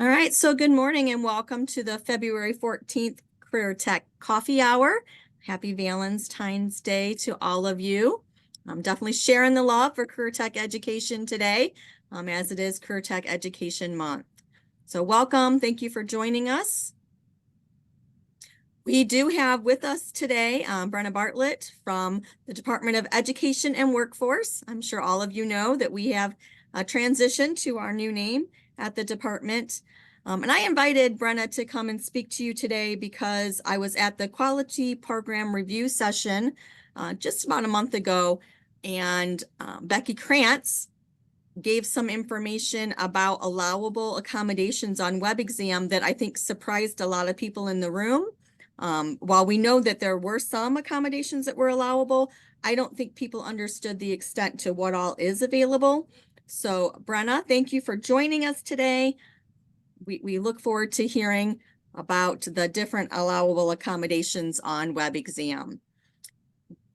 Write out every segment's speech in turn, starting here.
All right, so good morning and welcome to the February 14th Career Tech Coffee Hour. Happy Valentine's Day to all of you. I'm definitely sharing the love for Career Tech education today, as it is Career Tech Education Month. So welcome, thank you for joining us. We do have with us today Brenna Bartlett from the Department of Education and Workforce. I'm sure all of you know that we have transitioned to our new name at the department. And I invited Brenna to come and speak to you today because I was at the quality program review session just about a month ago, and Becky Krantz gave some information about allowable accommodations on WebExam that I think surprised a lot of people in the room. While we know that there were some accommodations that were allowable, I don't think people understood the extent to what all is available. So Brenna, thank you for joining us today. We look forward to hearing about the different allowable accommodations on WebExam.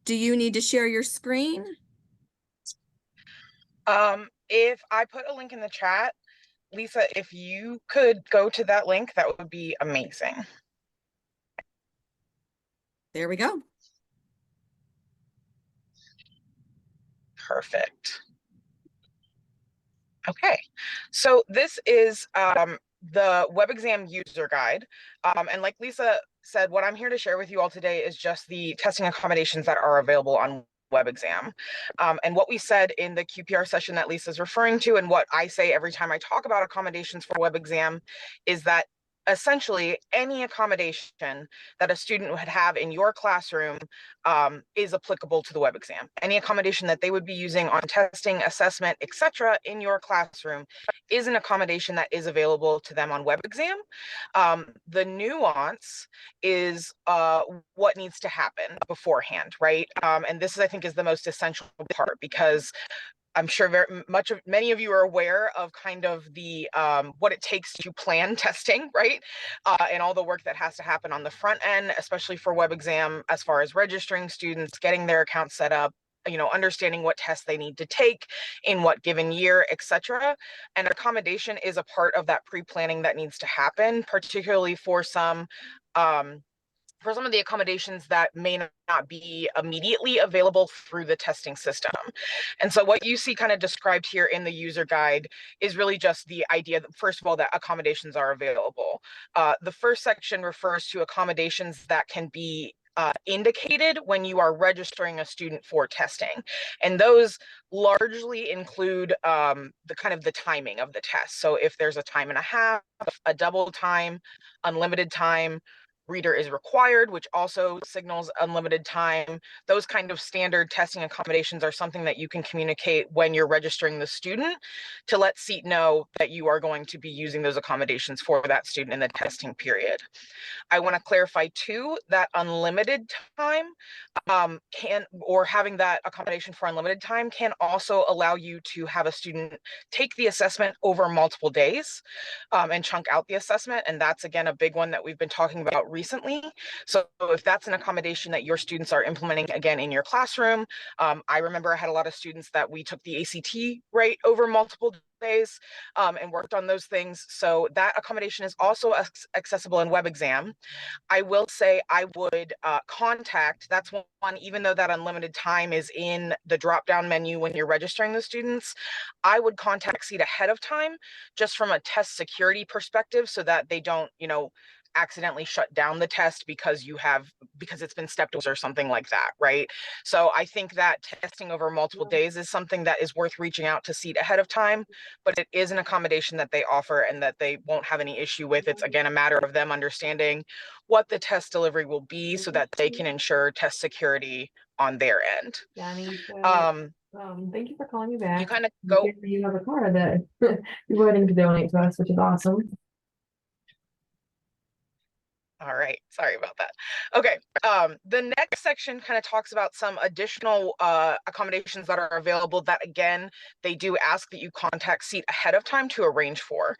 Do you need to share your screen? If I put a link in the chat, Lisa, if you could go to that link, that would be amazing. There we go. Perfect. Okay, so this is the WebExam user guide. And like Lisa said, what I'm here to share with you all today is just the testing accommodations that are available on WebExam. And what we said in the QPR session that Lisa's referring to, and what I say every time I talk about accommodations for WebExam, is that essentially any accommodation that a student would have in your classroom is applicable to the web exam. Any accommodation that they would be using on testing, assessment, etc. in your classroom is an accommodation that is available to them on web exam. The nuance is what needs to happen beforehand, right? And this is, I think, is the most essential part, because I'm sure many of you are aware of kind of the what it takes to plan testing, right? And all the work that has to happen on the front end, especially for web exam, as far as registering students, getting their account set up, understanding what tests they need to take in what given year, etc. And accommodation is a part of that pre-planning that needs to happen, particularly for some of the accommodations that may not be immediately available through the testing system. And so what you see kind of described here in the user guide is really just the idea that, first of all, that accommodations are available. The first section refers to accommodations that can be indicated when you are registering a student for testing. And those largely include the timing of the test. So if there's a time and a half, a double time, unlimited time, reader is required, which also signals unlimited time. Those kind of standard testing accommodations are something that you can communicate when you're registering the student to let SEAT know that you are going to be using those accommodations for that student in the testing period. I want to clarify too that unlimited time having that accommodation for unlimited time can also allow you to have a student take the assessment over multiple days and chunk out the assessment. And that's, again, a big one that we've been talking about recently. So if that's an accommodation that your students are implementing, again, in your classroom, I remember I had a lot of students that we took the ACT right over multiple days and worked on those things. So that accommodation is also accessible in web exam. I will say I would contact, that's one, even though that unlimited time is in the drop-down menu when you're registering the students, I would contact SEAT ahead of time, just from a test security perspective, so that they don't, accidentally shut down the test because it's been stepped over or something like that, right? So I think that testing over multiple days is something that is worth reaching out to SEAT ahead of time, but it is an accommodation that they offer and that they won't have any issue with. It's, again, a matter of them understanding what the test delivery will be so that they can ensure test security on their end. Danny, so thank you for calling me back. You kind of go. You have a car that you're willing to donate to us, which is awesome. All right, sorry about that. Okay, the next section kind of talks about some additional accommodations that are available that, again, they do ask that you contact SEAT ahead of time to arrange for.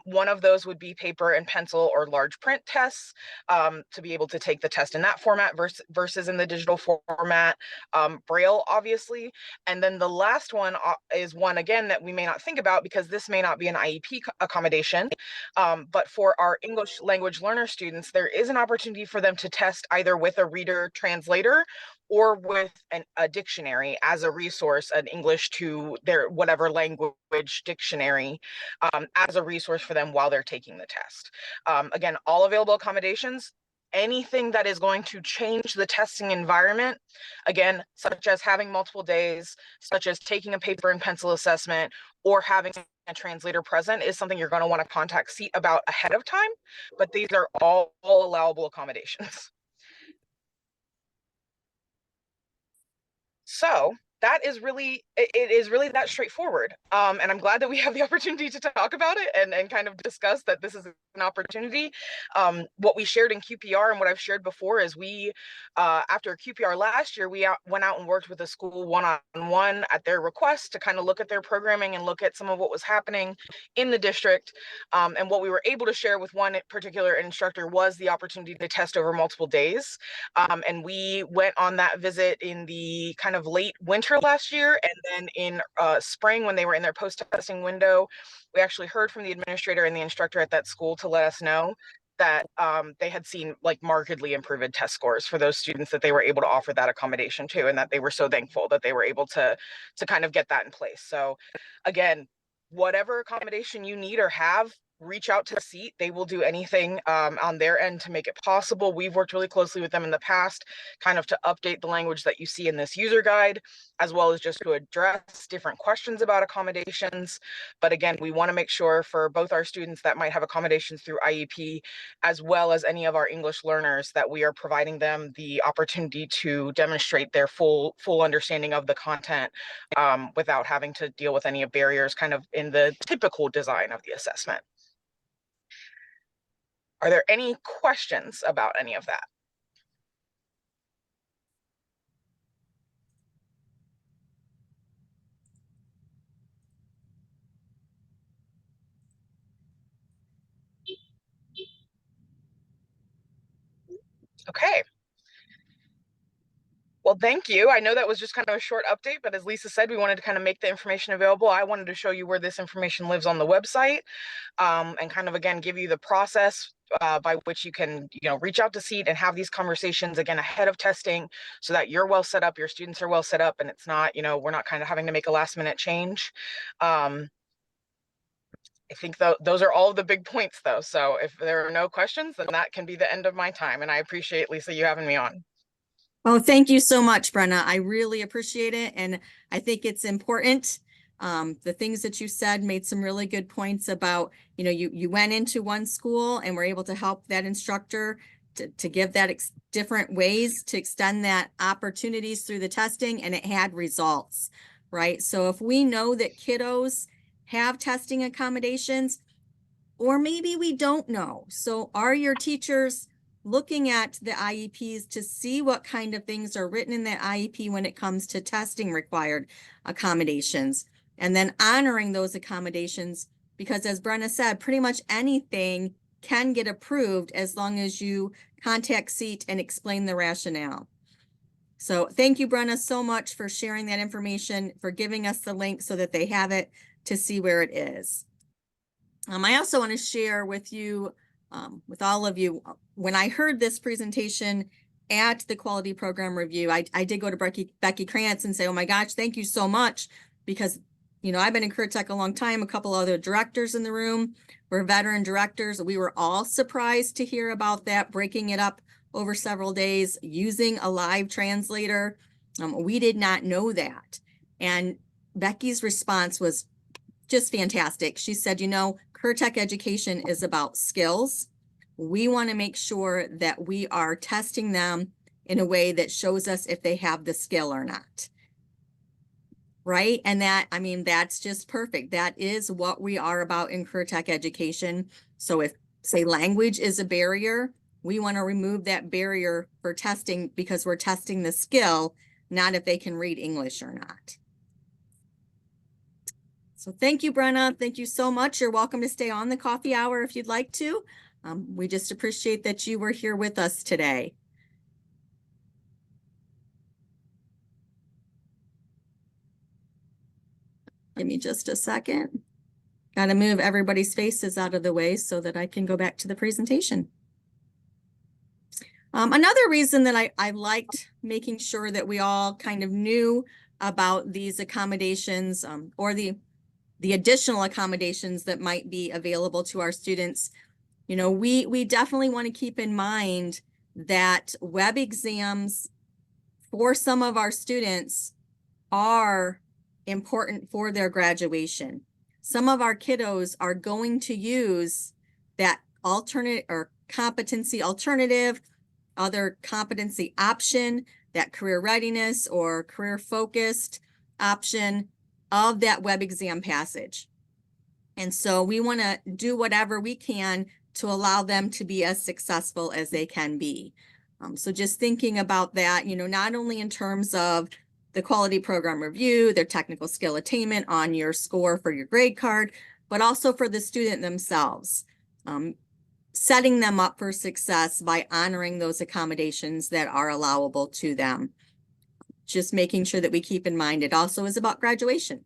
One of those would be paper and pencil or large print tests, to be able to take the test in that format versus in the digital format, Braille, obviously. And then the last one is one, again, that we may not think about because this may not be an IEP accommodation, but for our English language learner students, there is an opportunity for them to test either with a reader translator or with a dictionary as a resource, an English to their whatever language dictionary, as a resource for them while they're taking the test. Again, all available accommodations. Anything that is going to change the testing environment, again, such as having multiple days, such as taking a paper and pencil assessment, or having a translator present, is something you're going to want to contact SEAT about ahead of time, but these are all allowable accommodations. So that is really, it is really that straightforward. And I'm glad that we have the opportunity to talk about it and kind of discuss that this is an opportunity. What we shared in QPR and what I've shared before is we, after QPR last year, we went out and worked with a school one-on-one at their request to kind of look at their programming and look at some of what was happening in the district. And what we were able to share with one particular instructor was the opportunity to test over multiple days. And we went on that visit in the kind of late winter last year, and then in spring when they were in their post-testing window, we actually heard from the administrator and the instructor at that school to let us know that they had seen like markedly improved test scores for those students that they were able to offer that accommodation to, and that they were so thankful that they were able to kind of get that in place. So again, whatever accommodation you need or have, reach out to SEAT. They will do anything on their end to make it possible. We've worked really closely with them in the past, kind of to update the language that you see in this user guide, as well as just to address different questions about accommodations. But again, we want to make sure for both our students that might have accommodations through IEP, as well as any of our English learners, that we are providing them the opportunity to demonstrate their full understanding of the content, without having to deal with any barriers kind of in the typical design of the assessment. Are there any questions about any of that? Okay. Well, thank you. I know that was just kind of a short update, but as Lisa said, we wanted to kind of make the information available. I wanted to show you where this information lives on the website, and kind of, again, give you the process by which you can, reach out to SEAT and have these conversations, again, ahead of testing, so that you're well set up, your students are well set up, and it's not, we're not kind of having to make a last minute change. I think those are all the big points, though. So if there are no questions, then that can be the end of my time. And I appreciate, Lisa, you having me on. Oh, thank you so much, Brenna. I really appreciate it. And I think it's important. The things that you said made some really good points about, you went into one school and were able to help that instructor to give that different ways to extend that opportunities through the testing, and it had results, right? So if we know that kiddos have testing accommodations, or maybe we don't know. So are your teachers looking at the IEPs to see what kind of things are written in that IEP when it comes to testing required accommodations, and then honoring those accommodations? Because as Brenna said, pretty much anything can get approved as long as you contact SEAT and explain the rationale. So thank you, Brenna, so much for sharing that information, for giving us the link so that they have it to see where it is. I also want to share with you, with all of you, when I heard this presentation at the quality program review, I did go to Becky Krantz and say, oh my gosh, thank you so much, because I've been in Career Tech a long time. A couple other directors in the room were veteran directors. We were all surprised to hear about that, breaking it up over several days, using a live translator. We did not know that. And Becky's response was just fantastic. She said, Career Tech education is about skills. We want to make sure that we are testing them in a way that shows us if they have the skill or not. Right? And that's just perfect. That is what we are about in Career Tech education. So if, say, language is a barrier, We want to remove that barrier for testing because we're testing the skill, not if they can read English or not. So thank you, Brenna. Thank you so much. You're welcome to stay on the coffee hour if you'd like to. We just appreciate that you were here with us today. Give me just a second. Got to move everybody's faces out of the way so that I can go back to the presentation. Another reason that I liked making sure that we all kind of knew about these accommodations or the additional accommodations that might be available to our students, you know, we definitely want to keep in mind that web exams for some of our students are important for their graduation. Some of our kiddos are going to use that alternate or competency alternative, other competency option, that career readiness or career focused option of that web exam passage. And so we want to do whatever we can to allow them to be as successful as they can be. So just thinking about that, you know, not only in terms of the quality program review, their technical skill attainment on your score for your grade card, but also for the student themselves. Setting them up for success by honoring those accommodations that are allowable to them. Just making sure that we keep in mind it also is about graduation.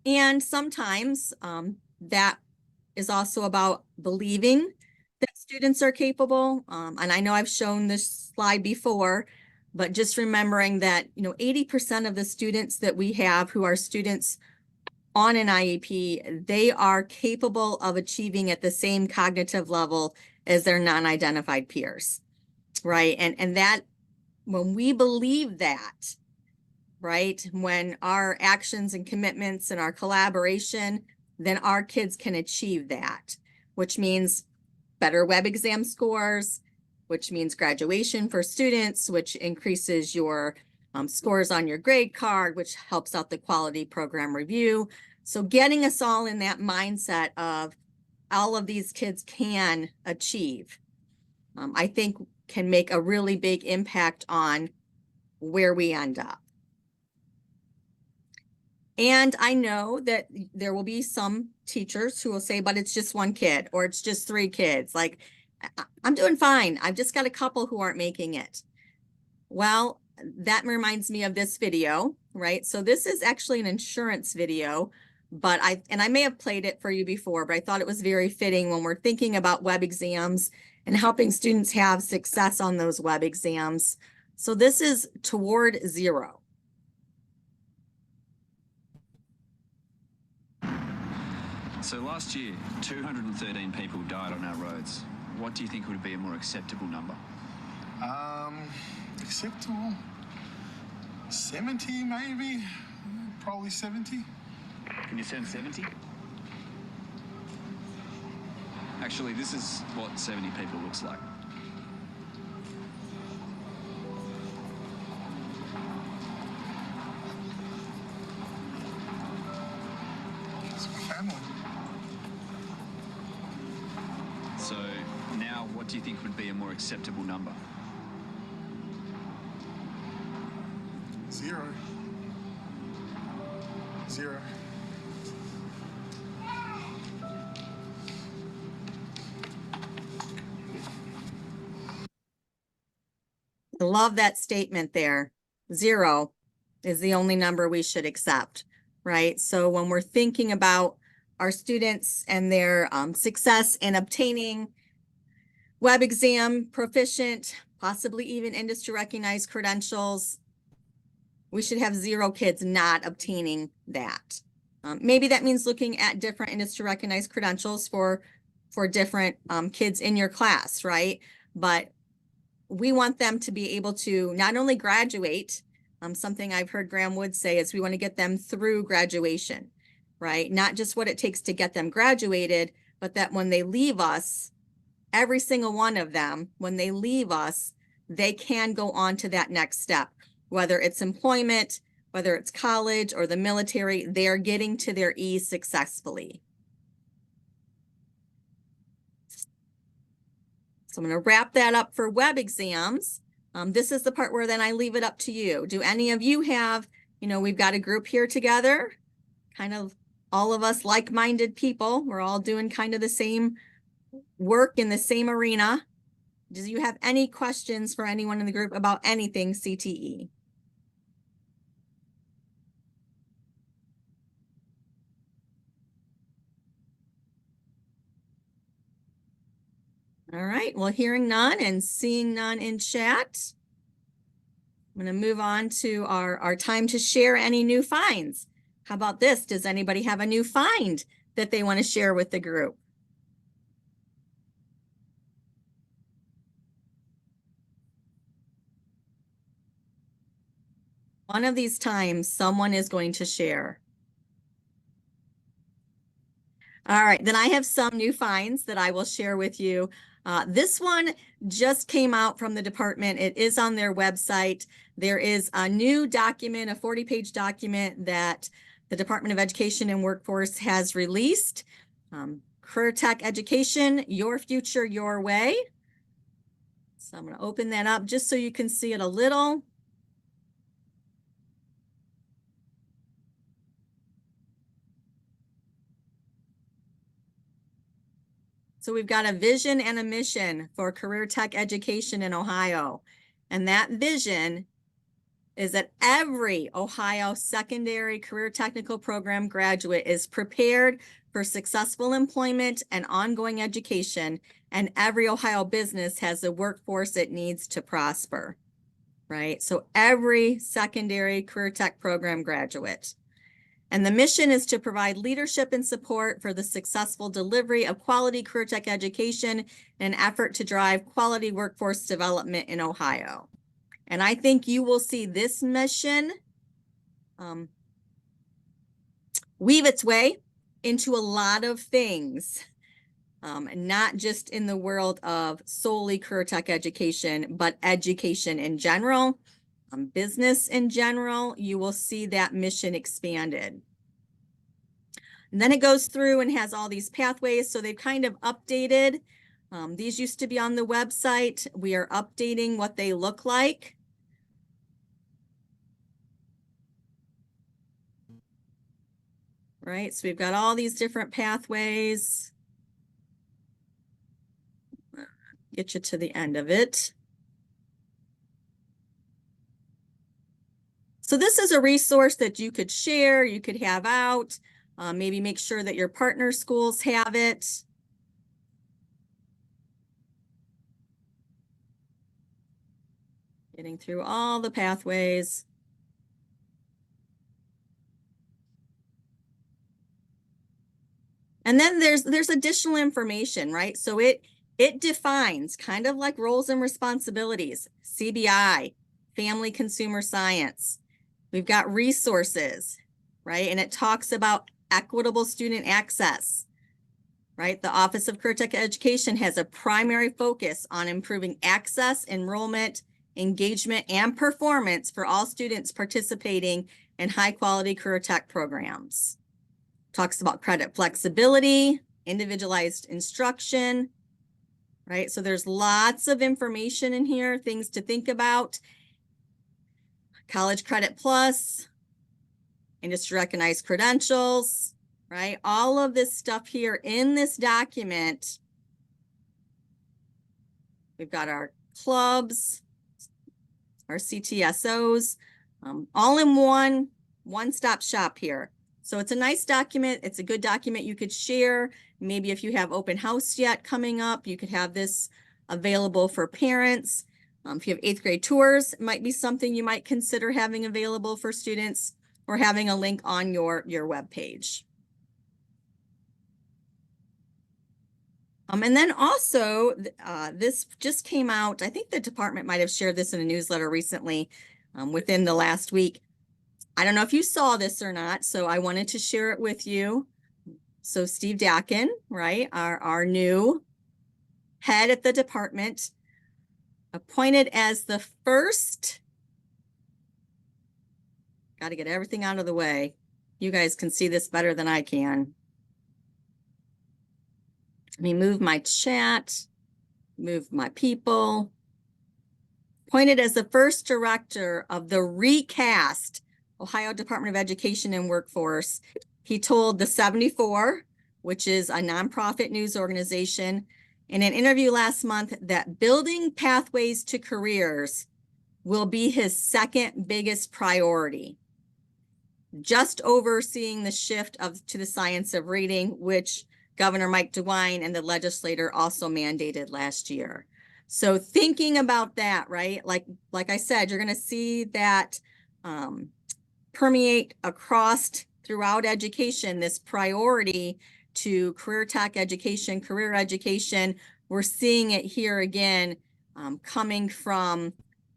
And sometimes that is also about believing that students are capable. And I know I've shown this slide before, but just remembering that, you know, 80% of the students that we have who are students on an IEP, they are capable of achieving at the same cognitive level as their non-identified peers, right? And that, when we believe that, right, when our actions and commitments and our collaboration, then our kids can achieve that, which means better web exam scores, which means graduation for students, which increases your scores on your grade card, which helps out the quality program review. So getting us all in that mindset of all of these kids can achieve, I think can make a really big impact on where we end up. And I know that there will be some teachers who will say, but it's just one kid, or it's just 3 kids. Like, I'm doing fine. I've just got a couple who aren't making it. Well, that reminds me of this video, right? So this is actually an insurance video, but I may have played it for you before, but I thought it was very fitting when we're thinking about web exams and helping students have success on those web exams. So this is Toward Zero. So last year, 213 people died on our roads. What do you think would be a more acceptable number? Acceptable? 70 maybe? Probably 70. Can you send 70? Actually, this is what 70 people looks like. It's my family. So now, what do you think would be a more acceptable number? 0. 0. I love that statement there. 0 is the only number we should accept, right? So when we're thinking about our students and their success in obtaining web exam proficient, possibly even industry recognized credentials, we should have 0 kids not obtaining that. Maybe that means looking at different industry recognized credentials for different kids in your class, right? But we want them to be able to not only graduate, something I've heard Graham Wood say is we want to get them through graduation, right? Not just what it takes to get them graduated, but that when they leave us, every single one of them, when they leave us, they can go on to that next step, whether it's employment, whether it's college or the military, they're getting to their E successfully. So I'm going to wrap that up for web exams. This is the part where then I leave it up to you. Do any of you have, we've got a group here together, kind of all of us like-minded people. We're all doing kind of the same work in the same arena. Do you have any questions for anyone in the group about anything CTE? All right, well, hearing none and seeing none in chat, I'm going to move on to our time to share any new finds. How about this? Does anybody have a new find that they want to share with the group? One of these times, someone is going to share. All right, then I have some new finds that I will share with you. This one just came out from the department. It is on their website. There is a new document, a 40-page document that the Department of Education and Workforce has released. Career Tech Education, Your Future, Your Way. So I'm going to open that up just so you can see it a little. So we've got a vision and a mission for career tech education in Ohio. And that vision is that every Ohio secondary career technical program graduate is prepared for successful employment and ongoing education, and every Ohio business has the workforce it needs to prosper, right? So every secondary career tech program graduate. And the mission is to provide leadership and support for the successful delivery of quality career tech education in an effort to drive quality workforce development in Ohio. And I think you will see this mission weave its way into a lot of things, not just in the world of solely career tech education, but education in general. Business in general, you will see that mission expanded. And then it goes through and has all these pathways. So they've kind of updated. These used to be on the website. We are updating what they look like. Right, so we've got all these different pathways. Get you to the end of it. So this is a resource that you could share, you could have out, maybe make sure that your partner schools have it. Getting through all the pathways. And then there's additional information, right? So it defines kind of like roles and responsibilities, CBI, family consumer science. We've got resources, right? And it talks about equitable student access, right? The Office of Career Tech Education has a primary focus on improving access, enrollment, engagement, and performance for all students participating in high-quality career tech programs. Talks about credit flexibility, individualized instruction, right? So there's lots of information in here, things to think about. College Credit Plus, industry recognized credentials, right? All of this stuff here in this document. We've got our clubs, our CTSOs, all in one-stop shop here. So it's a nice document. It's a good document you could share. Maybe if you have open house yet coming up, you could have this available for parents. If you have 8th grade tours, it might be something you might consider having available for students or having a link on your web page. And then also, this just came out, I think the department might have shared this in a newsletter recently within the last week. I don't know if you saw this or not, so I wanted to share it with you. So Steve Dakin, right, our new head at the department, appointed as the first, got to get everything out of the way. You guys can see this better than I can. Let me move my chat. move my people. Appointed as the first director of the recast Ohio Department of Education and Workforce, he told the 74, which is a nonprofit news organization, in an interview last month that building pathways to careers will be his second biggest priority, just overseeing the shift to the science of reading, which Governor Mike DeWine and the legislator also mandated last year. So thinking about that, right? Like I said, you're going to see that permeate across throughout education, this priority to career tech education, career education. We're seeing it here again, coming from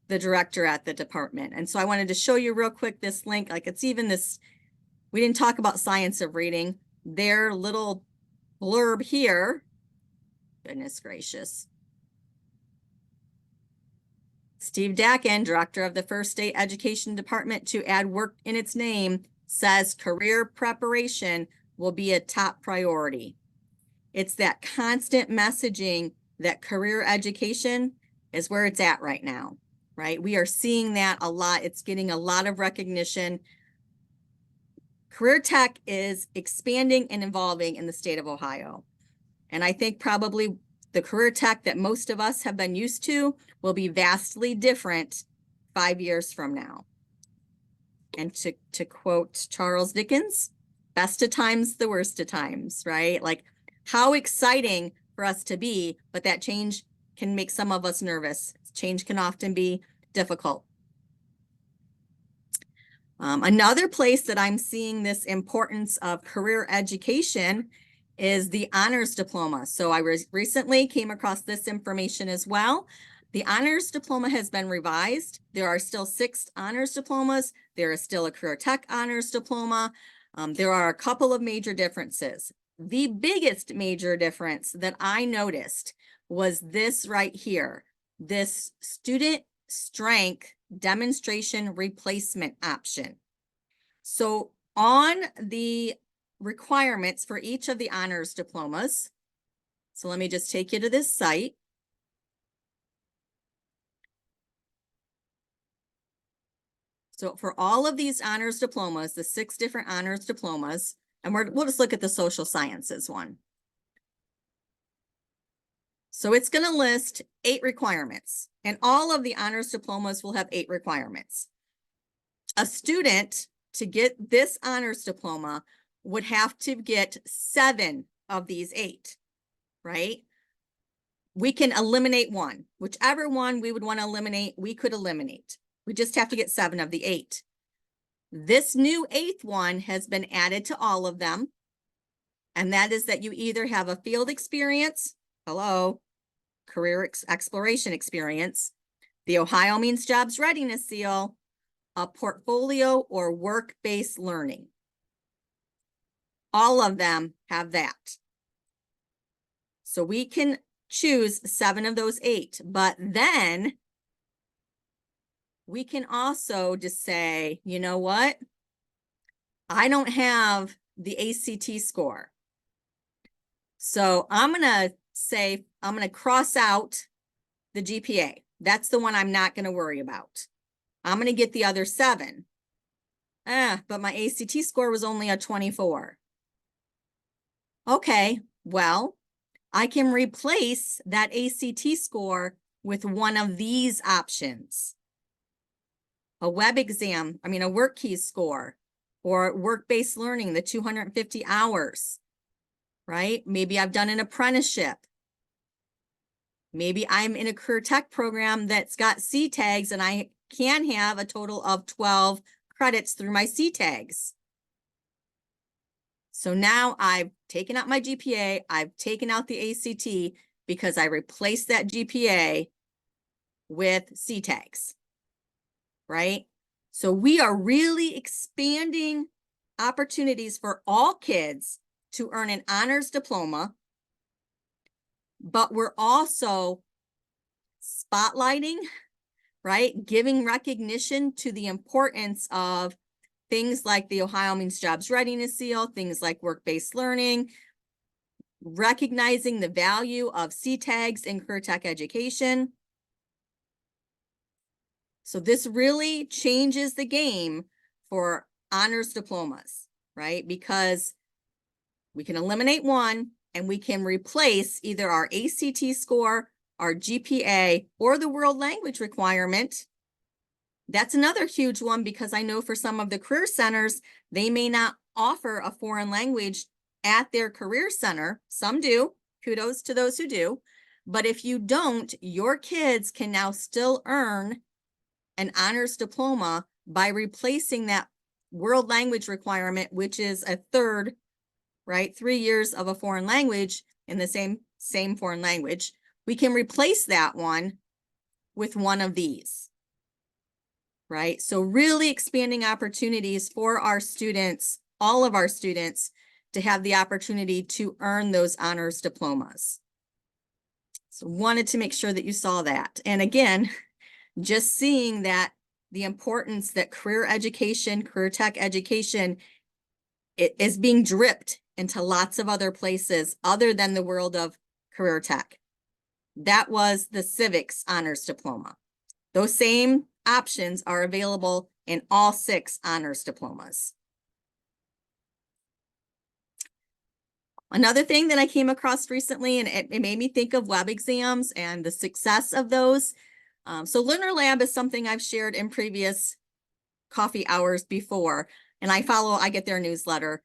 the director at the department. And so I wanted to show you real quick this link. Like it's even this, we didn't talk about science of reading. Their little blurb here, goodness gracious. Steve Dakin, director of the First State Education Department, to add work in its name, says career preparation will be a top priority. It's that constant messaging that career education is where it's at right now, right? We are seeing that a lot. It's getting a lot of recognition. Career tech is expanding and evolving in the state of Ohio. And I think probably the career tech that most of us have been used to will be vastly different 5 years from now. And to quote Charles Dickens, best of times, the worst of times, right? Like how exciting for us to be, but that change can make some of us nervous. Change can often be difficult. Another place that I'm seeing this importance of career education is the honors diploma. So I recently came across this information as well. The honors diploma has been revised. There are still 6 honors diplomas. There is still a career tech honors diploma. There are a couple of major differences. The biggest major difference that I noticed was this right here, this student strength demonstration replacement option. So on the requirements for each of the honors diplomas, so let me just take you to this site. So for all of these honors diplomas, the 6 different honors diplomas, and we'll just look at the social sciences one. So it's going to list 8 requirements, and all of the honors diplomas will have 8 requirements. A student, to get this honors diploma, would have to get 7 of these 8, right? We can eliminate one. Whichever one we would want to eliminate, we could eliminate. We just have to get 7 of the 8. This new 8th one has been added to all of them. And that is that you either have a field experience, career exploration experience, the Ohio Means Jobs Readiness Seal, a portfolio or work-based learning. All of them have that. So we can choose 7 of those 8, but then we can also just say, you know what? I don't have the ACT score. So I'm going to say, I'm going to cross out the GPA. That's the one I'm not going to worry about. I'm going to get the other 7. But my ACT score was only a 24. Okay, well, I can replace that ACT score with one of these options. A web exam, a work keys score, or work-based learning, the 250 hours, right? Maybe I've done an apprenticeship. Maybe I'm in a career tech program that's got C tags and I can have a total of 12 credits through my C tags. So now I've taken out my GPA, I've taken out the ACT because I replaced that GPA with C tags, right? So we are really expanding opportunities for all kids to earn an honors diploma, but we're also spotlighting, right? Giving recognition to the importance of things like the Ohio Means Jobs Readiness Seal, things like work-based learning, recognizing the value of CTAGs in career tech education. So this really changes the game for honors diplomas, right? Because we can eliminate one and we can replace either our ACT score, our GPA, or the world language requirement. That's another huge one, because I know for some of the career centers, they may not offer a foreign language at their career center. Some do. Kudos to those who do. But if you don't, your kids can now still earn an honors diploma by replacing that world language requirement, which is a third, right? 3 years of a foreign language in the same foreign language. We can replace that one with one of these, right? So really expanding opportunities for our students, all of our students, to have the opportunity to earn those honors diplomas. So wanted to make sure that you saw that. And again, just seeing that the importance that career education, career tech education, it is being dripped into lots of other places other than the world of career tech. That was the civics honors diploma. Those same options are available in all 6 honors diplomas. Another thing that I came across recently, and it made me think of web exams and the success of those. So Learner Lab is something I've shared in previous coffee hours before, and I get their newsletter.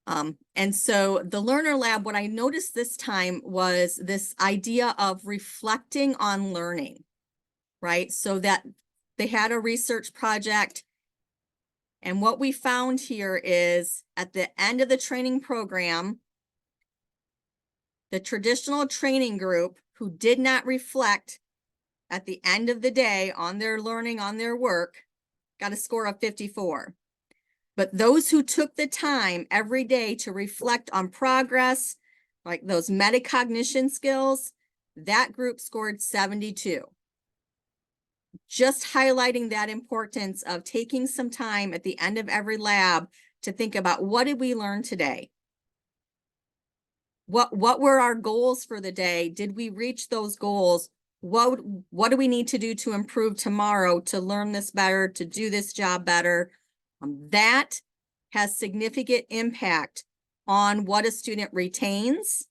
And so the Learner Lab, what I noticed this time was this idea of reflecting on learning, right? So that they had a research project. And what we found here is at the end of the training program, the traditional training group who did not reflect at the end of the day on their learning, on their work, got a score of 54. But those who took the time every day to reflect on progress, like those metacognition skills, that group scored 72. Just highlighting that importance of taking some time at the end of every lab to think about, what did we learn today? What were our goals for the day? Did we reach those goals? What do we need to do to improve tomorrow, to learn this better, to do this job better? That has significant impact on what a student retains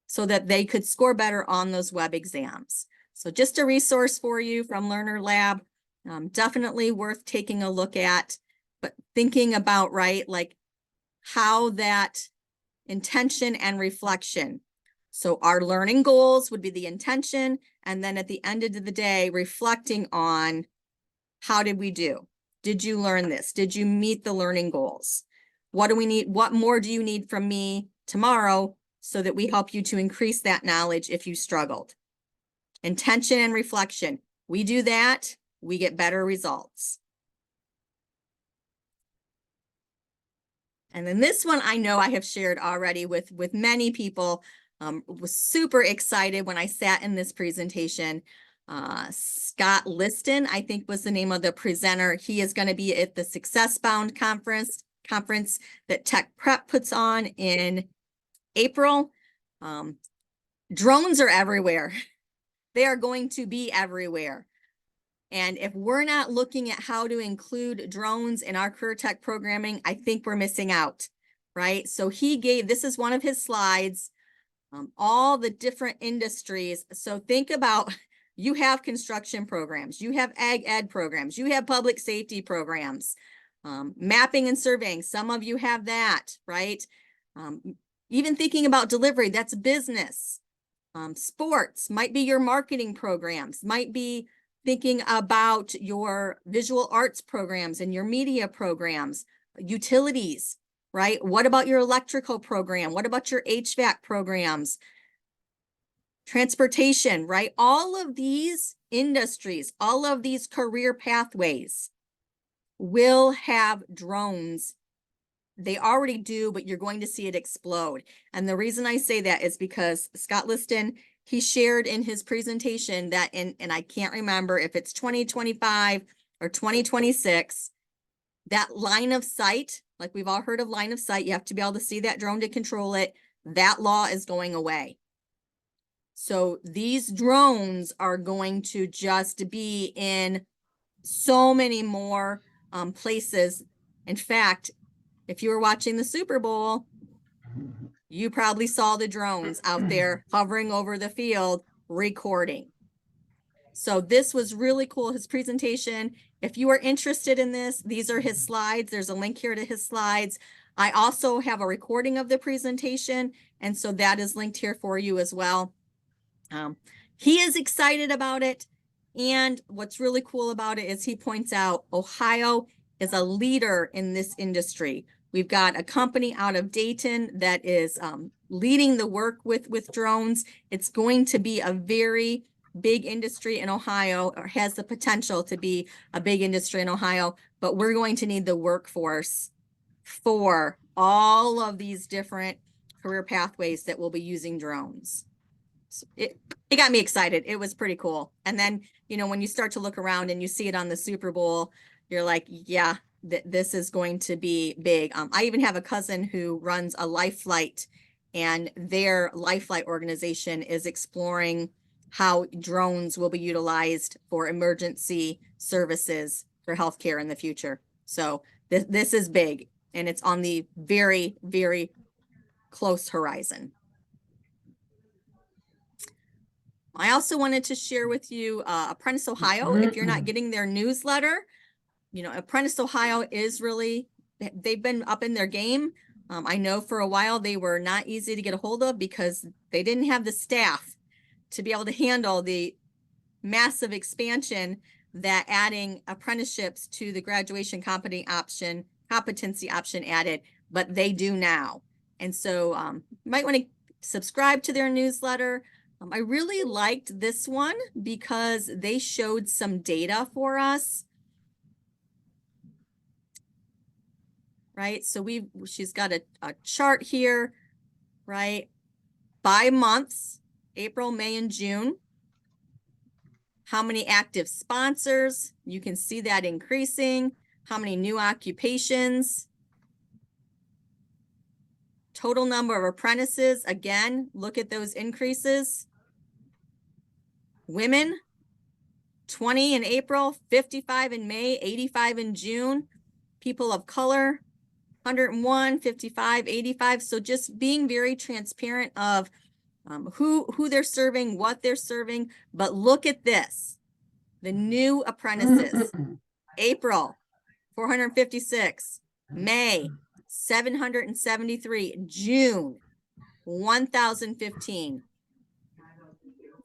so that they could score better on those web exams. So just a resource for you from Learner Lab, definitely worth taking a look at, but thinking about, right, like how that intention and reflection. So our learning goals would be the intention, and then at the end of the day, reflecting on, how did we do? Did you learn this? Did you meet the learning goals? What do we need? What more do you need from me tomorrow so that we help you to increase that knowledge if you struggled? Intention and reflection. We do that, we get better results. And then this one, I know I have shared already with many people. Was super excited when I sat in this presentation. Scott Liston, I think, was the name of the presenter. He is going to be at the Success Bound conference that Tech Prep puts on in April. Drones are everywhere. They are going to be everywhere. And if we're not looking at how to include drones in our career tech programming, I think we're missing out, right? So this is one of his slides, all the different industries. So think about, you have construction programs, you have ag ed programs, you have public safety programs, mapping and surveying. Some of you have that, right? Even thinking about delivery, that's business. Sports might be your marketing programs, might be thinking about your visual arts programs and your media programs, utilities, right? What about your electrical program? What about your HVAC programs? Transportation, right? All of these industries, all of these career pathways will have drones. They already do, but you're going to see it explode. And the reason I say that is because Scott Liston, he shared in his presentation that and I can't remember if it's 2025 or 2026, that line of sight, like we've all heard of line of sight, you have to be able to see that drone to control it. that law is going away. So these drones are going to just be in so many more places. In fact, if you were watching the Super Bowl, you probably saw the drones out there hovering over the field recording. So this was really cool, his presentation. If you are interested in this, these are his slides. There's a link here to his slides. I also have a recording of the presentation, and so that is linked here for you as well. He is excited about it, and what's really cool about it is he points out Ohio is a leader in this industry. We've got a company out of Dayton that is leading the work with drones. It's going to be a very big industry in Ohio, or has the potential to be a big industry in Ohio, but we're going to need the workforce for all of these different career pathways that will be using drones. So it got me excited. It was pretty cool. And then, you know, when you start to look around and you see it on the Super Bowl, you're like, yeah, this is going to be big. I even have a cousin who runs a life flight, and their life flight organization is exploring how drones will be utilized for emergency services for healthcare in the future. So this is big, and it's on the very, very close horizon. I also wanted to share with you Apprentice Ohio. If you're not getting their newsletter, you know, Apprentice Ohio is really, they've been up in their game. I know for a while they were not easy to get a hold of because they didn't have the staff to be able to handle the massive expansion that adding apprenticeships to the graduation competency option added, but they do now. And so you might want to subscribe to their newsletter. I really liked this one because they showed some data for us. Right, so she's got a chart here, right, by months, April, May, and June. How many active sponsors? You can see that increasing. How many new occupations? Total number of apprentices, again, look at those increases. Women, 20 in April, 55 in May, 85 in June. People of color, 101, 55, 85. So just being very transparent of who they're serving, what they're serving. But look at this, the new apprentices. April, 456. May, 773. June, 1,015.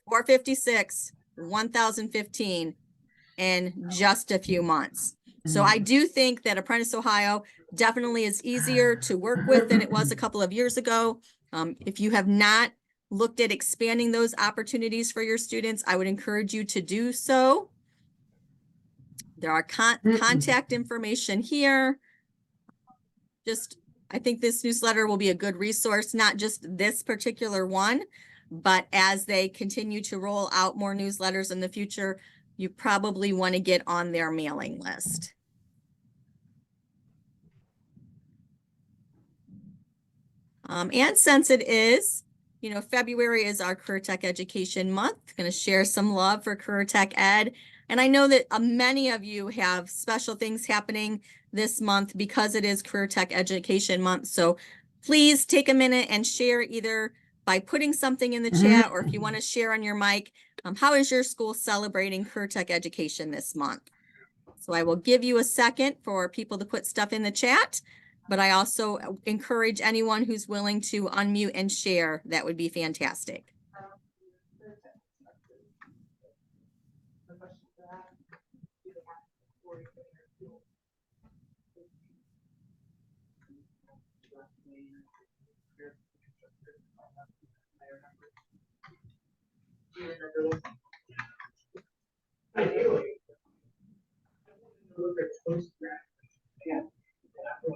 456, 1,015 in just a few months. So I do think that Apprentice Ohio definitely is easier to work with than it was a couple of years ago. If you have not looked at expanding those opportunities for your students, I would encourage you to do so. There are contact information here. I think this newsletter will be a good resource, not just this particular one, but as they continue to roll out more newsletters in the future, you probably want to get on their mailing list. And since it is, you know, February is our Career Tech Education Month, going to share some love for Career Tech Ed. And I know that many of you have special things happening this month because it is Career Tech Education Month. So please take a minute and share either by putting something in the chat, or if you want to share on your mic, how is your school celebrating Career Tech Education this month? So I will give you a second for people to put stuff in the chat, but I also encourage anyone who's willing to unmute and share. That would be fantastic.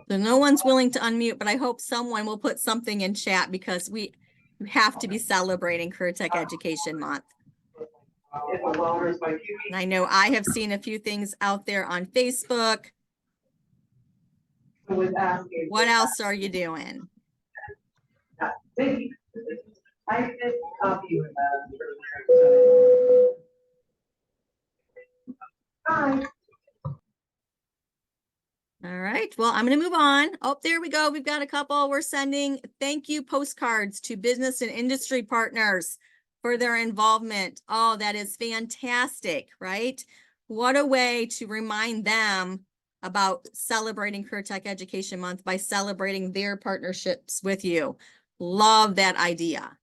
So no one's willing to unmute, but I hope someone will put something in chat because we have to be celebrating Career Tech Education Month. And I know I have seen a few things out there on Facebook. What else are you doing? Thank you. I did copy you. Hi. All right, well, I'm going to move on. Oh, there we go. We've got a couple. We're sending thank you postcards to business and industry partners for their involvement. Oh, that is fantastic, right? What a way to remind them about celebrating Career Tech Education Month by celebrating their partnerships with you. Love that idea.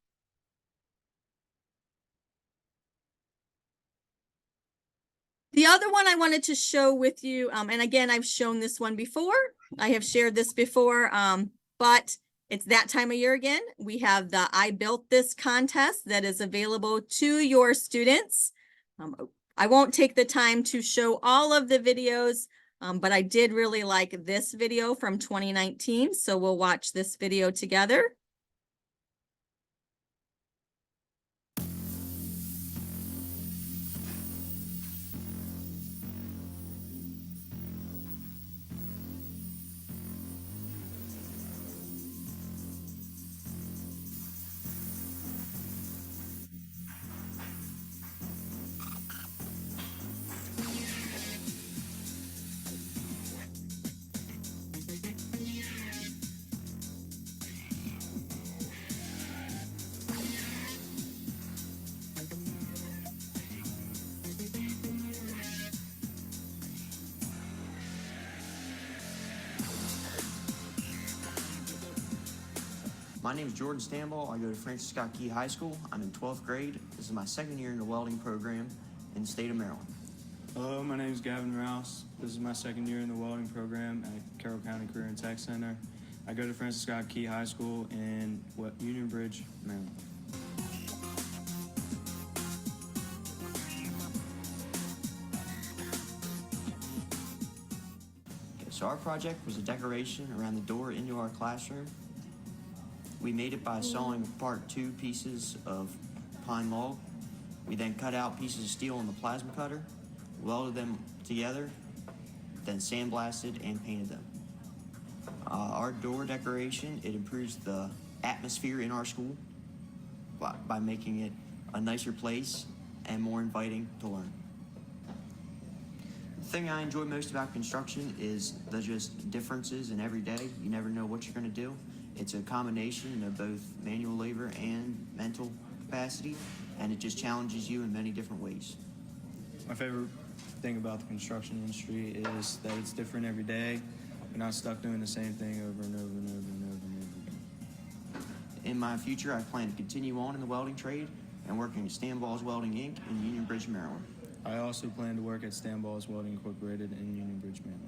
The other one I wanted to show with you, and again, I've shown this one before. I have shared this before, but it's that time of year again. We have the I Built This contest that is available to your students. I won't take the time to show all of the videos, but I did really like this video from 2019. So we'll watch this video together. My name is Jordan Stanball. I go to Francis Scott Key High School. I'm in 12th grade. This is my second year in the welding program in the state of Maryland. Hello, my name is Gavin Rouse. This is my second year in the welding program at Carroll County Career and Tech Center. I go to Francis Scott Key High School in Union Bridge, Maryland. So our project was a decoration around the door into our classroom. We made it by sawing apart 2 pieces of pine log. We then cut out pieces of steel in the plasma cutter, welded them together, then sandblasted and painted them. Our door decoration, it improves the atmosphere in our school by making it a nicer place and more inviting to learn. The thing I enjoy most about construction is the just differences in every day. You never know what you're going to do. It's a combination of both manual labor and mental capacity, and it just challenges you in many different ways. My favorite thing about the construction industry is that it's different every day. You're not stuck doing the same thing over and over and over and over and over again. In my future, I plan to continue on in the welding trade and working at Stanball's Welding, Inc. in Union Bridge, Maryland. I also plan to work at Stanball's Welding Incorporated in Union Bridge, Maryland.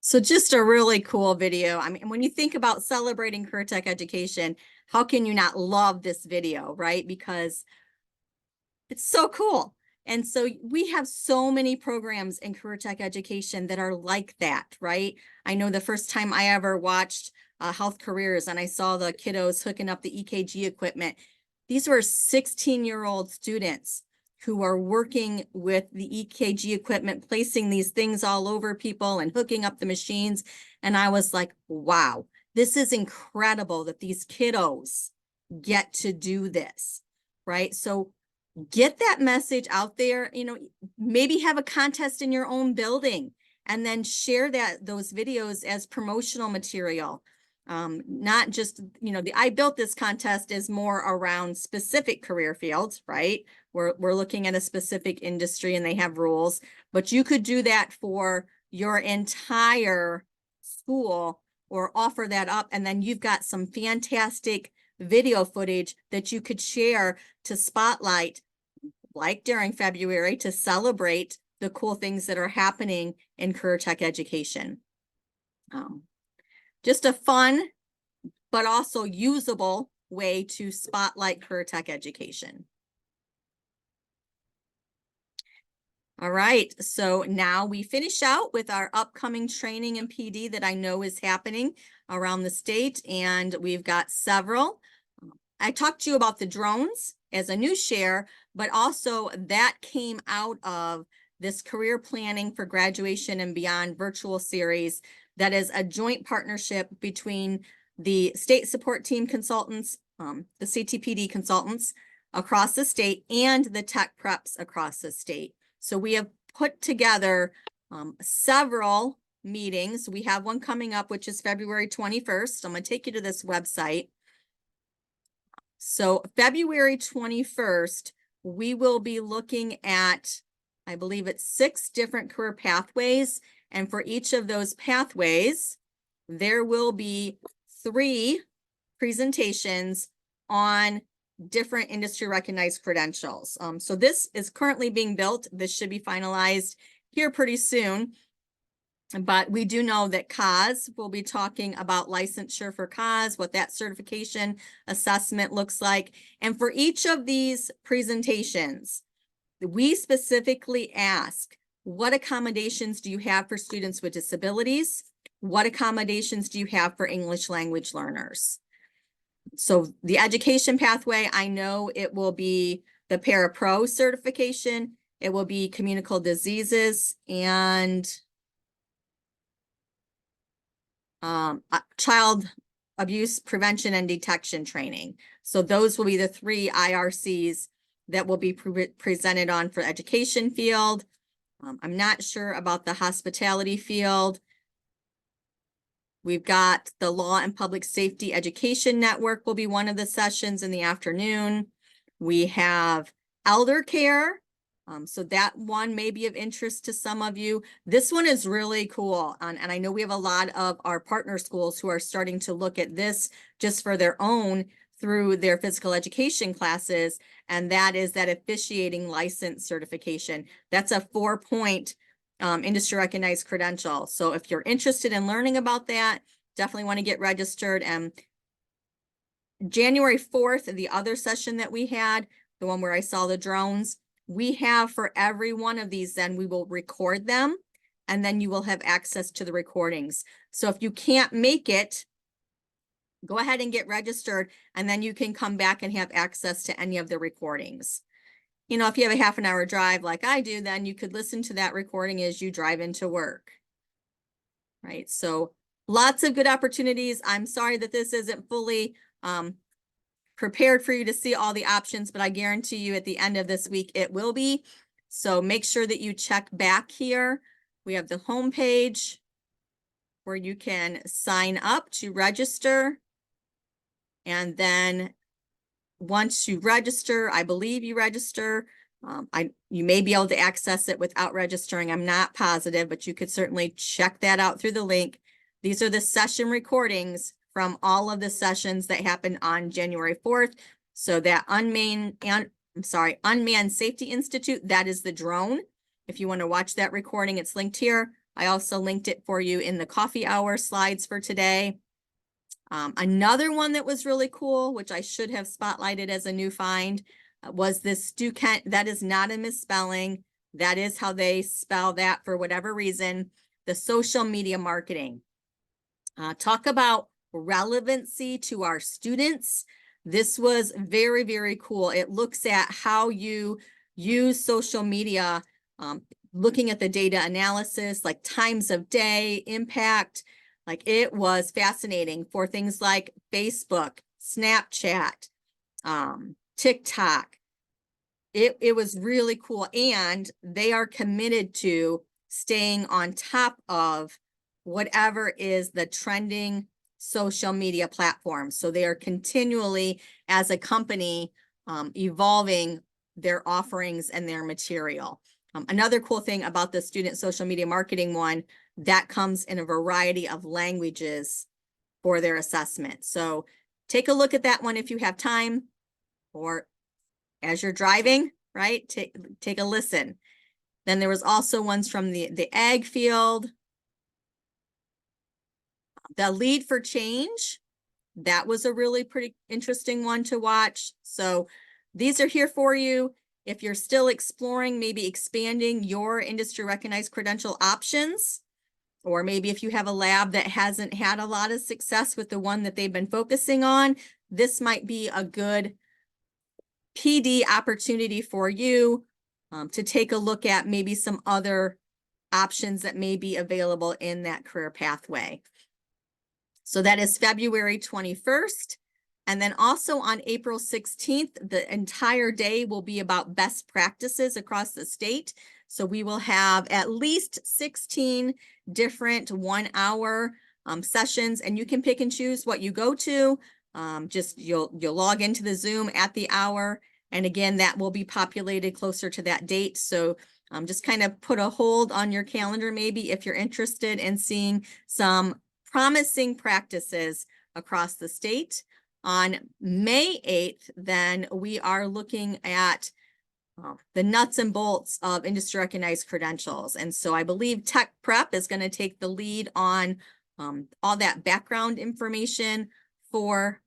So just a really cool video. I mean, when you think about celebrating Career Tech education, how can you not love this video, right? Because it's so cool. And so we have so many programs in Career Tech education that are like that, right? I know the first time I ever watched Health Careers and I saw the kiddos hooking up the EKG equipment. These were 16-year-old students who are working with the EKG equipment, placing these things all over people and hooking up the machines. And I was like, wow, this is incredible that these kiddos get to do this, right? So get that message out there, you know, maybe have a contest in your own building and then share those videos as promotional material. Not just, you know, the I Built This contest is more around specific career fields, right? We're looking at a specific industry and they have rules, but you could do that for your entire school or offer that up. And then you've got some fantastic video footage that you could share to spotlight, like during February, to celebrate the cool things that are happening in Career Tech education. Just a fun but also usable way to spotlight career tech education. All right, so now we finish out with our upcoming training and PD that I know is happening around the state, and we've got several. I talked to you about the drones as a new share, but also that came out of this career planning for graduation and beyond virtual series that is a joint partnership between the state support team consultants, the CTPD consultants across the state, and the tech preps across the state. So we have put together several meetings. We have one coming up, which is February 21st. I'm going to take you to this website. So February 21st, we will be looking at, I believe it's 6 different career pathways. And for each of those pathways, there will be 3 presentations on different industry recognized credentials. So this is currently being built. This should be finalized here pretty soon. But we do know that CAS will be talking about licensure for CAS, what that certification assessment looks like. And for each of these presentations, we specifically ask, what accommodations do you have for students with disabilities? What accommodations do you have for English language learners? So the education pathway, I know it will be the Parapro certification. It will be communicable diseases and child abuse prevention and detection training. So those will be the 3 IRCs that will be presented on for education field. I'm not sure about the hospitality field. We've got the Law and Public Safety Education Network will be one of the sessions in the afternoon. We have elder care. So that one may be of interest to some of you. This one is really cool. And I know we have a lot of our partner schools who are starting to look at this just for their own through their physical education classes. And that is that officiating license certification. That's a 4-point industry recognized credential. So if you're interested in learning about that, definitely want to get registered. And January 4th, the other session that we had, the one where I saw the drones, we have for every one of these, then we will record them and then you will have access to the recordings. So if you can't make it, go ahead and get registered and then you can come back and have access to any of the recordings. You know, if you have a half an hour drive like I do, then you could listen to that recording as you drive into work. Right, so lots of good opportunities. I'm sorry that this isn't fully prepared for you to see all the options, but I guarantee you at the end of this week, it will be. So make sure that you check back here. We have the home page where you can sign up to register. And then once you register, I believe you register, you may be able to access it without registering. I'm not positive, but you could certainly check that out through the link. These are the session recordings from all of the sessions that happened on January 4th. So that Unmanned Safety Institute, that is the drone. If you want to watch that recording, it's linked here. I also linked it for you in the coffee hour slides for today. Another one that was really cool, which I should have spotlighted as a new find, was this Stu Kent. That is not a misspelling. That is how they spell that for whatever reason. The social media marketing. Talk about relevancy to our students. This was very, very cool. It looks at how you use social media, looking at the data analysis, like times of day, impact. Like it was fascinating for things like Facebook, Snapchat, TikTok. It was really cool. And they are committed to staying on top of whatever is the trending social media platform. So they are continually, as a company, evolving their offerings and their material. Another cool thing about the student social media marketing one, that comes in a variety of languages for their assessment. So take a look at that one if you have time, or as you're driving, right? Take a listen. Then there was also ones from the ag field. The Lead for Change. That was a really pretty interesting one to watch. So these are here for you. If you're still exploring, maybe expanding your industry recognized credential options, or maybe if you have a lab that hasn't had a lot of success with the one that they've been focusing on, this might be a good PD opportunity for you to take a look at maybe some other options that may be available in that career pathway. So that is February 21st. And then also on April 16th, the entire day will be about best practices across the state. So we will have at least 16 different 1-hour sessions, and you can pick and choose what you go to. Just you'll log into the Zoom at the hour. And again, that will be populated closer to that date. So just kind of put a hold on your calendar, maybe if you're interested in seeing some promising practices across the state. On May 8th, then we are looking at the nuts and bolts of industry recognized credentials. And so I believe Tech Prep is going to take the lead on all that background information for,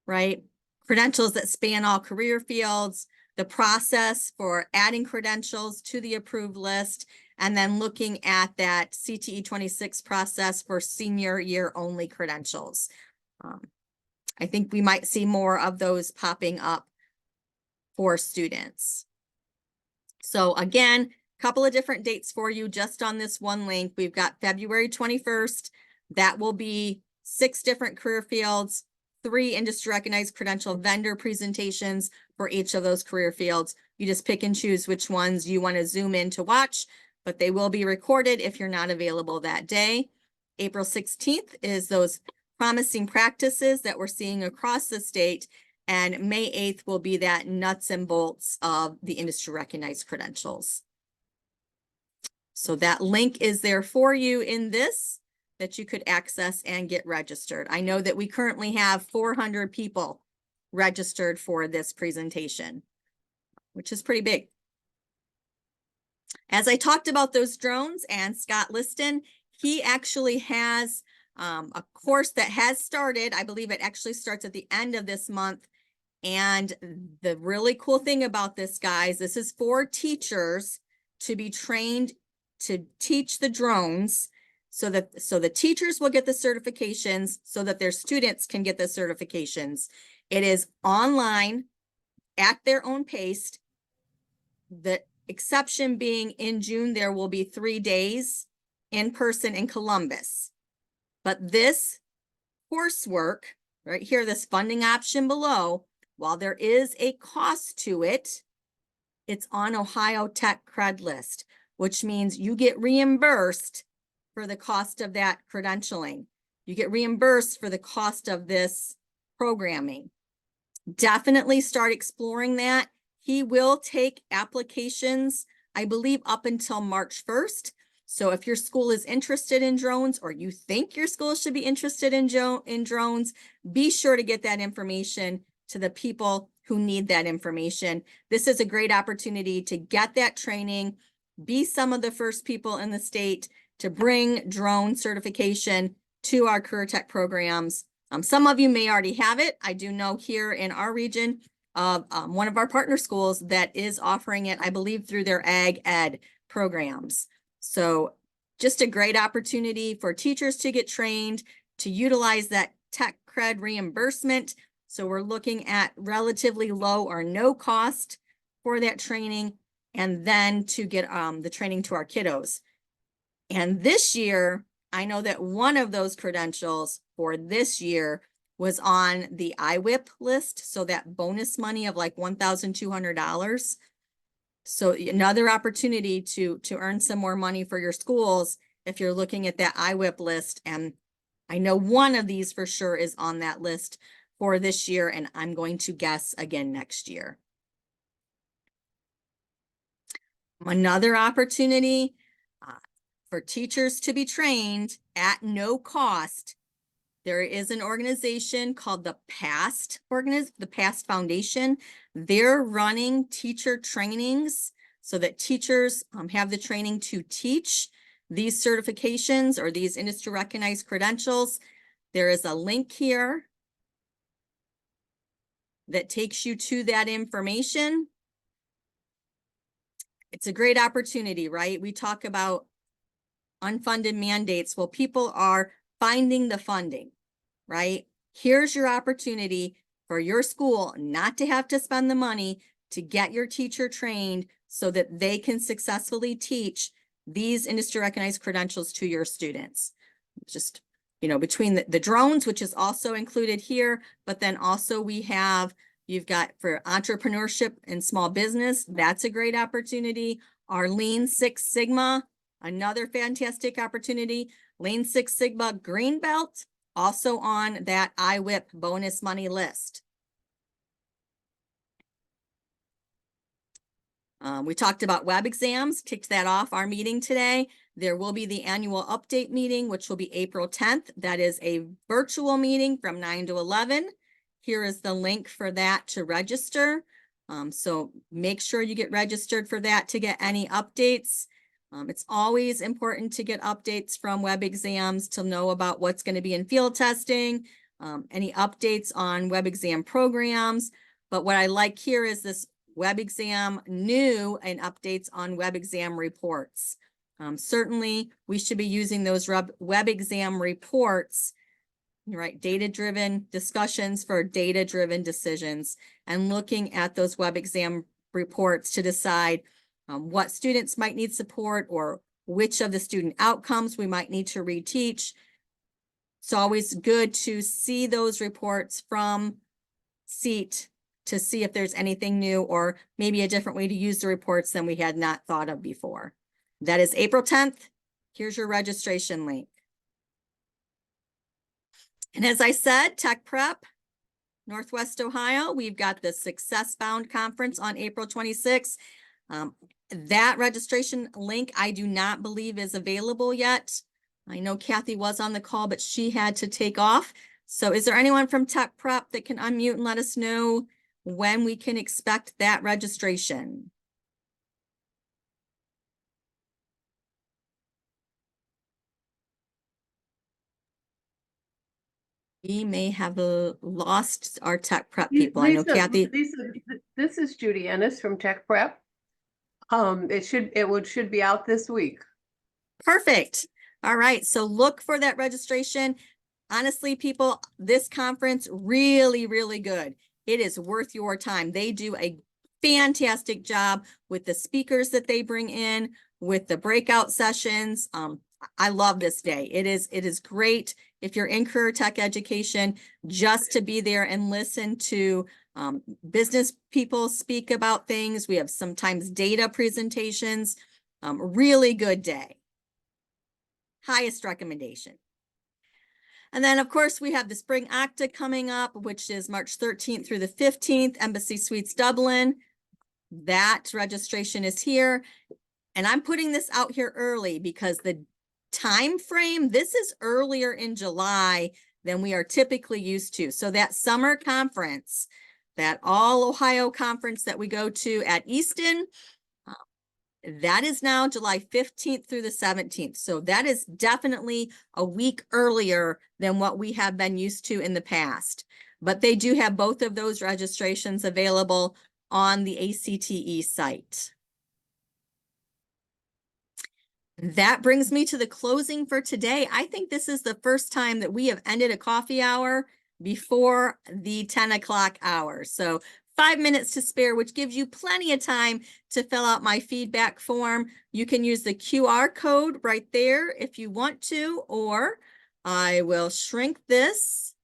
right, credentials that span all career fields, the process for adding credentials to the approved list, and then looking at that CTE 26 process for senior year only credentials. I think we might see more of those popping up for students. So again, a couple of different dates for you just on this one link. We've got February 21st. That will be 6 different career fields, 3 industry recognized credential vendor presentations for each of those career fields. You just pick and choose which ones you want to zoom in to watch, but they will be recorded if you're not available that day. April 16th is those promising practices that we're seeing across the state, and May 8th will be that nuts and bolts of the industry recognized credentials. So that link is there for you in this that you could access and get registered. I know that we currently have 400 people registered for this presentation, which is pretty big. As I talked about those drones and Scott Liston, he actually has a course that has started. I believe it actually starts at the end of this month. And the really cool thing about this, guys, this is for teachers to be trained to teach the drones so the teachers will get the certifications so that their students can get the certifications. It is online at their own pace. The exception being in June, there will be 3 days in person in Columbus. But this coursework right here, this funding option below, while there is a cost to it, it's on Ohio Tech Cred list, which means you get reimbursed for the cost of that credentialing. You get reimbursed for the cost of this programming. Definitely start exploring that. He will take applications, I believe, up until March 1st. So if your school is interested in drones, or you think your school should be interested in drones, be sure to get that information to the people who need that information. This is a great opportunity to get that training, be some of the first people in the state to bring drone certification to our career tech programs. Some of you may already have it. I do know here in our region, one of our partner schools that is offering it, I believe, through their ag ed programs. So just a great opportunity for teachers to get trained, to utilize that tech cred reimbursement. So we're looking at relatively low or no cost for that training, and then to get the training to our kiddos. And this year, I know that one of those credentials for this year was on the IWIP list. So that bonus money of like $1,200. So another opportunity to earn some more money for your schools if you're looking at that IWIP list. And I know one of these for sure is on that list for this year, and I'm going to guess again next year. Another opportunity for teachers to be trained at no cost. There is an organization called the PAST Foundation. They're running teacher trainings so that teachers have the training to teach these certifications or these industry recognized credentials. There is a link here that takes you to that information. It's a great opportunity, right? We talk about unfunded mandates. Well, people are finding the funding, right? Here's your opportunity for your school not to have to spend the money to get your teacher trained so that they can successfully teach these industry recognized credentials to your students. Just, you know, between the drones, which is also included here, but then also you've got for entrepreneurship and small business, that's a great opportunity. Our Lean Six Sigma, another fantastic opportunity. Lean Six Sigma Green Belt, also on that IWIP bonus money list. We talked about web exams, kicked that off our meeting today. There will be the annual update meeting, which will be April 10th. That is a virtual meeting from 9 to 11. Here is the link for that to register. So make sure you get registered for that to get any updates. It's always important to get updates from web exams to know about what's going to be in field testing, any updates on web exam programs. But what I like here is this web exam new and updates on web exam reports. Certainly, we should be using those web exam reports, right? Data-driven discussions for data-driven decisions, and looking at those web exam reports to decide what students might need support or which of the student outcomes we might need to reteach. It's always good to see those reports from SEAT to see if there's anything new or maybe a different way to use the reports than we had not thought of before. That is April 10th. Here's your registration link. And as I said, Tech Prep, Northwest Ohio, we've got the Success Bound Conference on April 26th. That registration link, I do not believe is available yet. I know Kathy was on the call, but she had to take off. So is there anyone from Tech Prep that can unmute and let us know when we can expect that registration? We may have lost our Tech Prep people. I know Kathy. This is Judy Ennis from Tech Prep. It should be out this week. Perfect. All right. So look for that registration. Honestly, people, this conference really, really good. It is worth your time. They do a fantastic job with the speakers that they bring in, with the breakout sessions. I love this day. It is great if you're in career tech education, just to be there and listen to business people speak about things. We have sometimes data presentations. Really good day. Highest recommendation. And then, of course, we have the Spring Octa coming up, which is March 13th through the 15th, Embassy Suites Dublin. That registration is here. And I'm putting this out here early because the time frame, this is earlier in July than we are typically used to. So that summer conference, that all Ohio conference that we go to at Easton, that is now July 15th through the 17th. So that is definitely a week earlier than what we have been used to in the past. But they do have both of those registrations available on the ACTE site. That brings me to the closing for today. I think this is the first time that we have ended a coffee hour before the 10 o'clock hour. So 5 minutes to spare, which gives you plenty of time to fill out my feedback form. You can use the QR code right there if you want to, or I will shrink this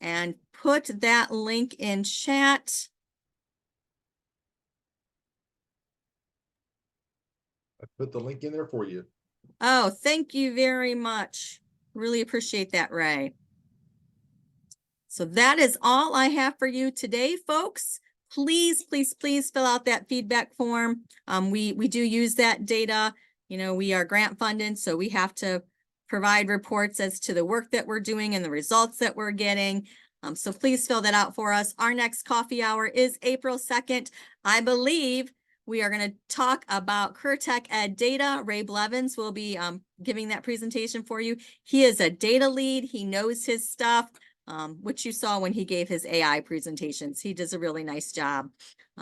and put that link in chat. I put the link in there for you. Oh, thank you very much. Really appreciate that, Ray. So that is all I have for you today, folks. Please, please, please fill out that feedback form. We do use that data. You know, we are grant funded, so we have to provide reports as to the work that we're doing and the results that we're getting. So please fill that out for us. Our next coffee hour is April 2nd. I believe we are going to talk about Career Tech Ed data. Ray Blevins will be giving that presentation for you. He is a data lead. He knows his stuff, which you saw when he gave his AI presentations. He does a really nice job.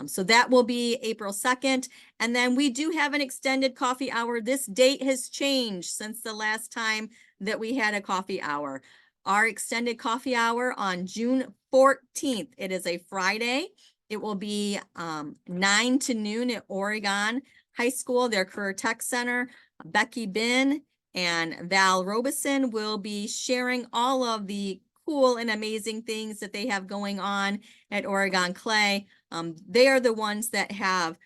So that will be April 2nd. And then we do have an extended coffee hour. This date has changed since the last time that we had a coffee hour. Our extended coffee hour on June 14th. It is a Friday. It will be 9 to noon at Oregon High School, their Career Tech Center. Becky Bin and Val Robeson will be sharing all of the cool and amazing things that they have going on at Oregon Clay. They are the ones that have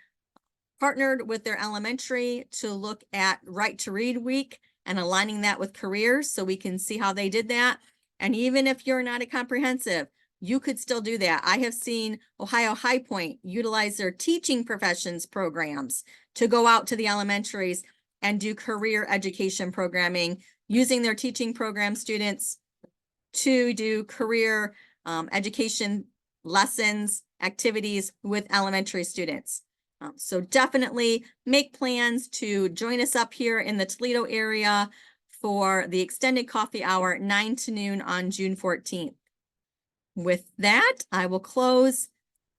partnered with their elementary to look at Right to Read Week and aligning that with careers so we can see how they did that. And even if you're not a comprehensive, you could still do that. I have seen Ohio High Point utilize their teaching professions programs to go out to the elementaries and do career education programming using their teaching program students to do career education lessons, activities with elementary students. So definitely make plans to join us up here in the Toledo area for the extended coffee hour, 9 to noon on June 14th. With that, I will close.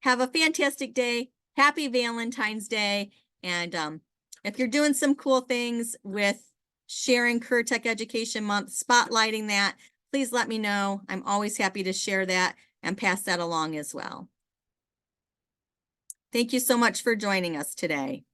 Have a fantastic day. Happy Valentine's Day. And if you're doing some cool things with sharing Career Tech Education Month, spotlighting that, please let me know. I'm always happy to share that and pass that along as well. Thank you so much for joining us today.